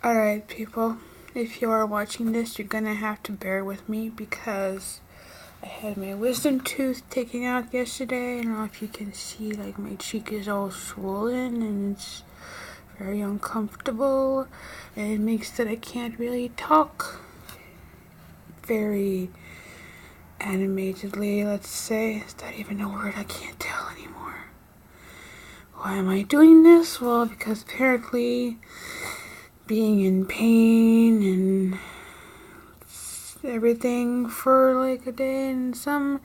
Alright, people, if you are watching this, you're gonna have to bear with me because I had my wisdom tooth taken out yesterday. I don't know if you can see, like, my cheek is all swollen and it's very uncomfortable, and it makes that I can't really talk very animatedly, let's say. Is that even a word? I can't tell anymore. Why am I doing this? Well, because apparently being in pain and everything for like a day and some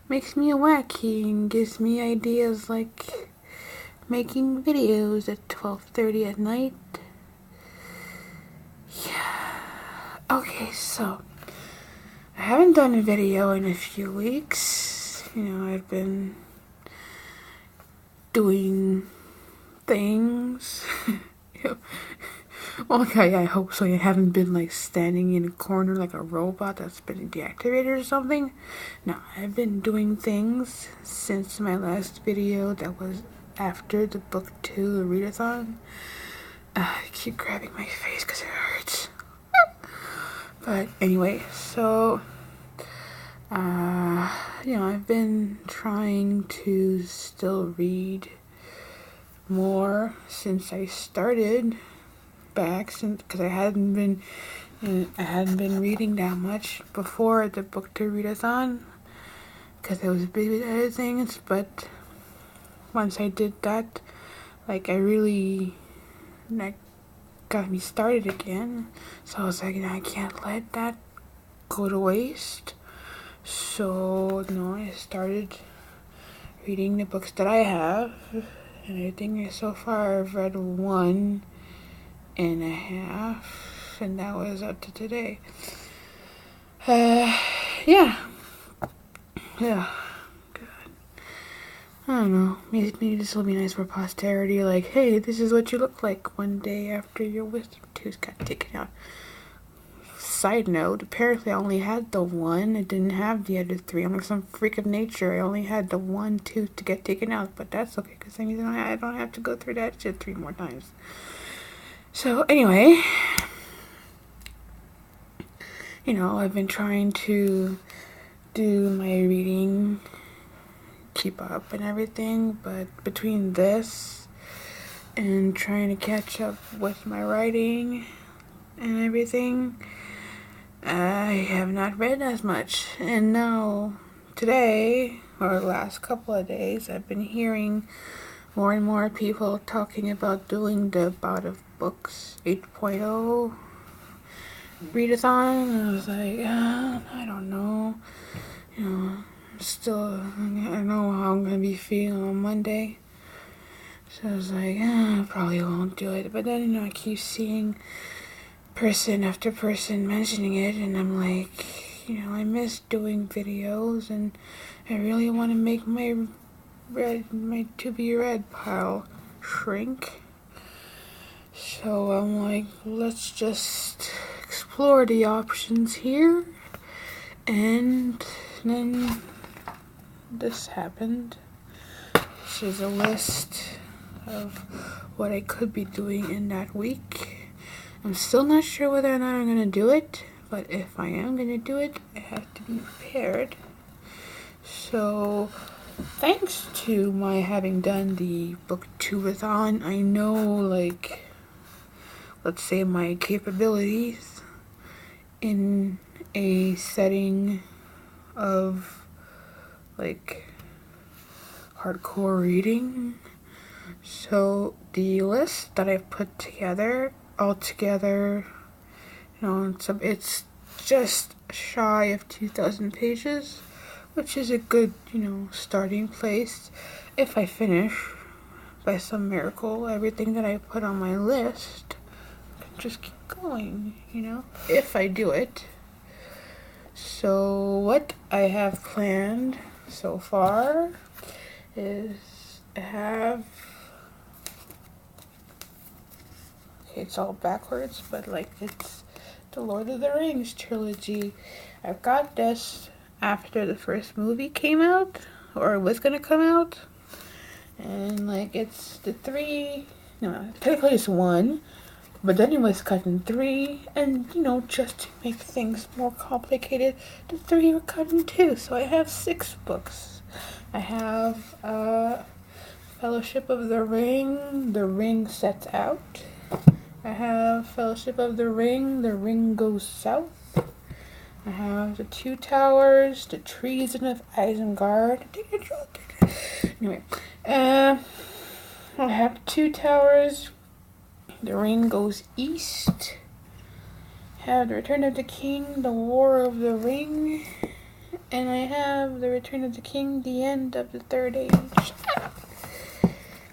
makes me wacky and gives me ideas like making videos at 12:30 at night. Yeah. Okay, so I haven't done a video in a few weeks. I've been doing things. Okay, I hope so. You haven't been like standing in a corner like a robot that's been deactivated or something. No, I've been doing things since my last video that was after the book 2, the read-a-thon. I keep grabbing my face because it hurts. But anyway, so I've been trying to still read more since I started back, because I hadn't been reading that much before the book to read-a-thon because I was busy with other things. But once I did that, like, got me started again. So I was like, I can't let that go to waste. So I started reading the books that I have, and I think so far I've read 1.5, and that was up to today. Yeah, good. I don't know, maybe this will be nice for posterity, like, hey, this is what you look like one day after your wisdom tooth got taken out. Side note, apparently I only had the one. I didn't have the other 3. I'm like some freak of nature. I only had the 1 tooth to get taken out, but that's okay because I mean I don't have to go through that shit 3 more times. So anyway, I've been trying to do my reading, keep up and everything, but between this and trying to catch up with my writing and everything, I have not read as much. And now today, or the last couple of days, I've been hearing more and more people talking about doing the Bout of Books 8.0 read-a-thon. And I was like, I don't know. I know how I'm gonna be feeling on Monday. So I was like, I probably won't do it. But then, I keep seeing person after person mentioning it, and I'm like, I miss doing videos, and I really want to make my to be read pile shrink. So I'm like, let's just explore the options here. And then this happened. This is a list of what I could be doing in that week. I'm still not sure whether or not I'm going to do it, but if I am going to do it, I have to be prepared. So, thanks to my having done the book 2-a-thon, I know, like, let's say my capabilities in a setting of, like, hardcore reading. So, the list that I've put together, altogether, it's just shy of 2,000 pages, which is a good, starting place. If I finish, by some miracle, everything that I put on my list, I can just keep going, if I do it. So what I have planned so far is it's all backwards, but it's the Lord of the Rings trilogy. I've got this after the first movie came out, or was gonna come out, and it's the 3, no, technically it's 1, But then it was cut in 3, and just to make things more complicated, the 3 were cut in 2. So I have 6 books. I have Fellowship of the Ring Sets Out. I have Fellowship of the Ring Goes South. I have The Two Towers, The Treason of Isengard. Anyway, I have Two Towers, The Ring Goes East. I have The Return of the King, The War of the Ring. And I have The Return of the King, The End of the Third Age.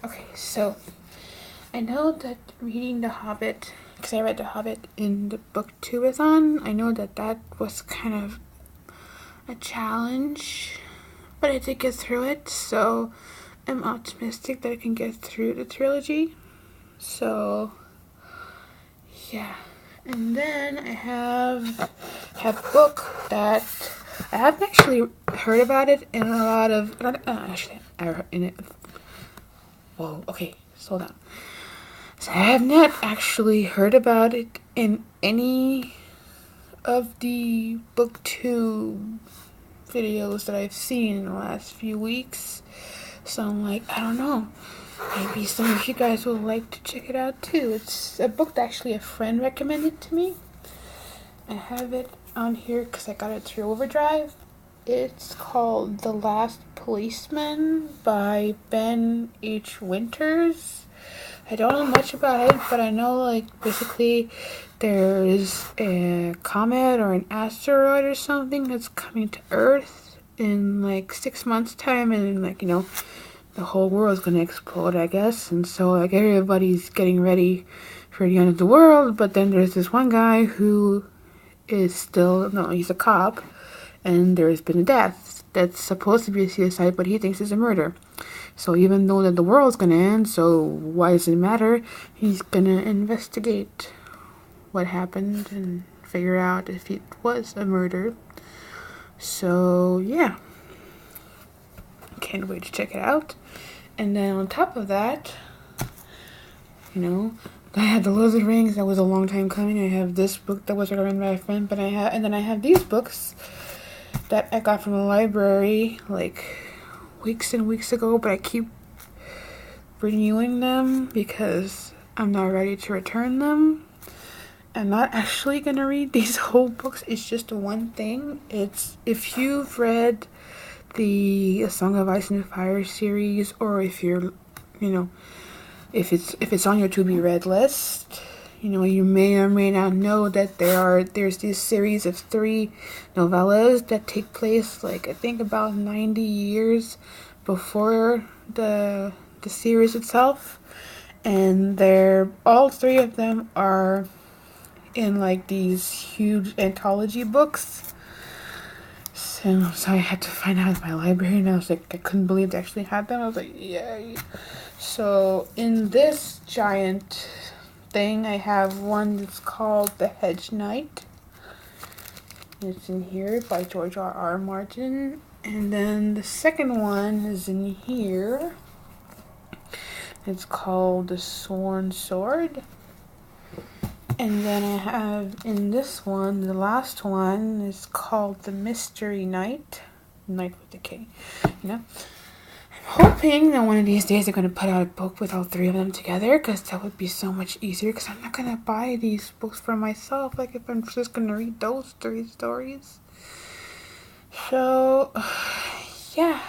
Okay, so I know that reading The Hobbit, because I read The Hobbit in the book 2-a-thon, I know that was kind of a challenge, but I did get through it, so I'm optimistic that I can get through the trilogy. So, yeah. And then I have a book that I haven't actually heard about it in a lot of, actually, I heard in it. Whoa, okay, slow down. So I have not actually heard about it in any of the book 2 videos that I've seen in the last few weeks. So I'm like, I don't know. Maybe some of you guys would like to check it out too. It's a book that actually a friend recommended to me. I have it on here because I got it through Overdrive. It's called The Last Policeman by Ben H. Winters. I don't know much about it, but I know basically there's a comet or an asteroid or something that's coming to Earth in 6 months time, and the whole world's gonna explode, I guess. And so everybody's getting ready for the end of the world, but then there's this one guy who is he's a cop, and there's been a death that's supposed to be a suicide, but he thinks it's a murder. So even though that the world's gonna end, so why does it matter? He's gonna investigate what happened and figure out if it was a murder. So yeah, can't wait to check it out. And then on top of that, I had the Lord of the Rings. That was a long time coming. I have this book that was recommended by a friend, and then I have these books that I got from the library weeks and weeks ago, but I keep renewing them because I'm not ready to return them. I'm not actually gonna read these whole books. It's just one thing. It's if you've read the A Song of Ice and Fire series, or if you're, if it's on your to be read list, you may or may not know that there's this series of 3 novellas that take place I think about 90 years before the series itself, and they're all 3 of them are in these huge anthology books. So I had to find out at my library, and I was I couldn't believe they actually had them. I was like, yay. So in this giant thing, I have one that's called The Hedge Knight. It's in here by George R.R. Martin. And then the second one is in here. It's called The Sworn Sword. And then I have in this one, the last one is called The Mystery Knight. Knight with a K, I'm hoping that one of these days they're going to put out a book with all 3 of them together, because that would be so much easier, because I'm not going to buy these books for myself, if I'm just going to read those 3 stories. So, yeah,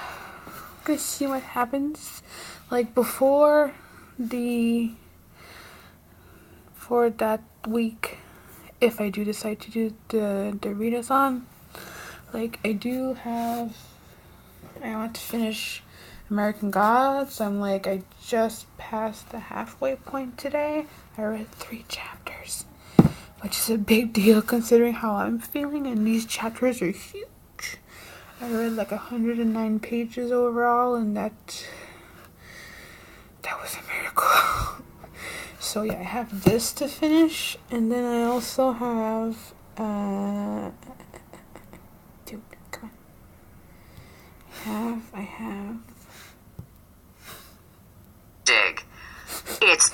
I'm going to see what happens. Before that week, if I do decide to do the read-a-thon, I want to finish American Gods. I just passed the halfway point today. I read 3 chapters, which is a big deal considering how I'm feeling, and these chapters are huge. I read 109 pages overall, and that was a miracle. So yeah, I have this to finish, and then I also have dude, come on. I have Dig. It's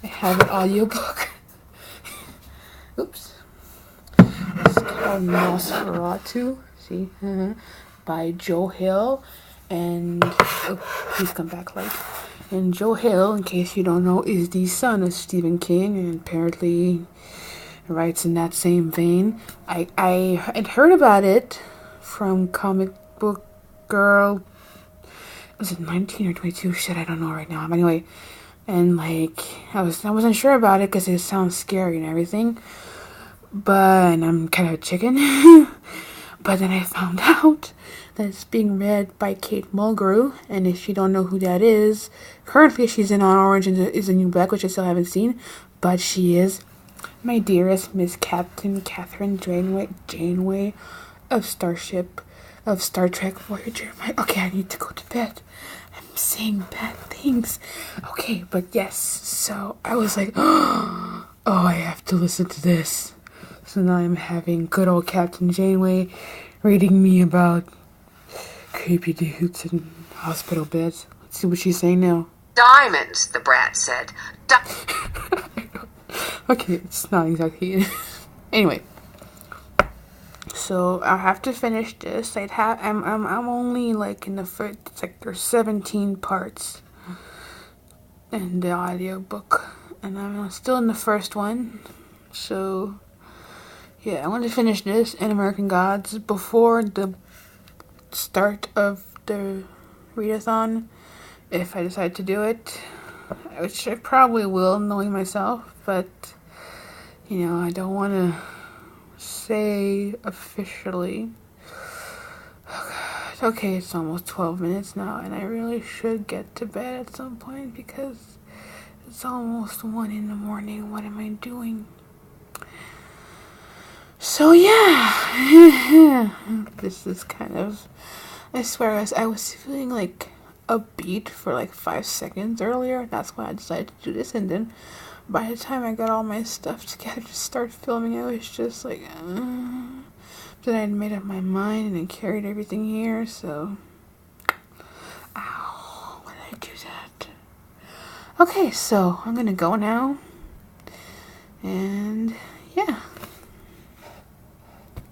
I have an audiobook Oops. It's called Nosferatu. See? By Joe Hill. And oh, please come back, light. And Joe Hill, in case you don't know, is the son of Stephen King, and apparently writes in that same vein. I had heard about it from Comic Book Girl. Was it 19 or 22? Shit, I don't know right now. But anyway, and like I wasn't sure about it because it sounds scary and everything. But I'm kind of a chicken. But then I found out that it's being read by Kate Mulgrew, and if you don't know who that is, currently she's in On Orange is the New Black, which I still haven't seen, but she is my dearest Miss Captain Catherine Janeway of Star Trek Voyager. Okay, I need to go to bed. I'm saying bad things. Okay, but yes, so I was like, oh, I have to listen to this. So now I'm having good old Captain Janeway reading me about creepy dudes in hospital beds. Let's see what she's saying now. Diamonds, the brat said. Okay, it's not exactly. Anyway, so I have to finish this. I'm only like in the first. It's like there's 17 parts in the audiobook, and I'm still in the first one. So yeah, I want to finish this and American Gods before the start of the read-a-thon, if I decide to do it, which I probably will, knowing myself, but you know, I don't want to say officially. Okay, it's almost 12 minutes now, and I really should get to bed at some point because it's almost 1 in the morning. What am I doing? So yeah, this is kind of, I swear, I was feeling like upbeat for like 5 seconds earlier. That's why I decided to do this, and then by the time I got all my stuff together to start filming, I was just like, then I had made up my mind and then carried everything here, so, ow, why did I do that? Okay, so I'm gonna go now, and yeah.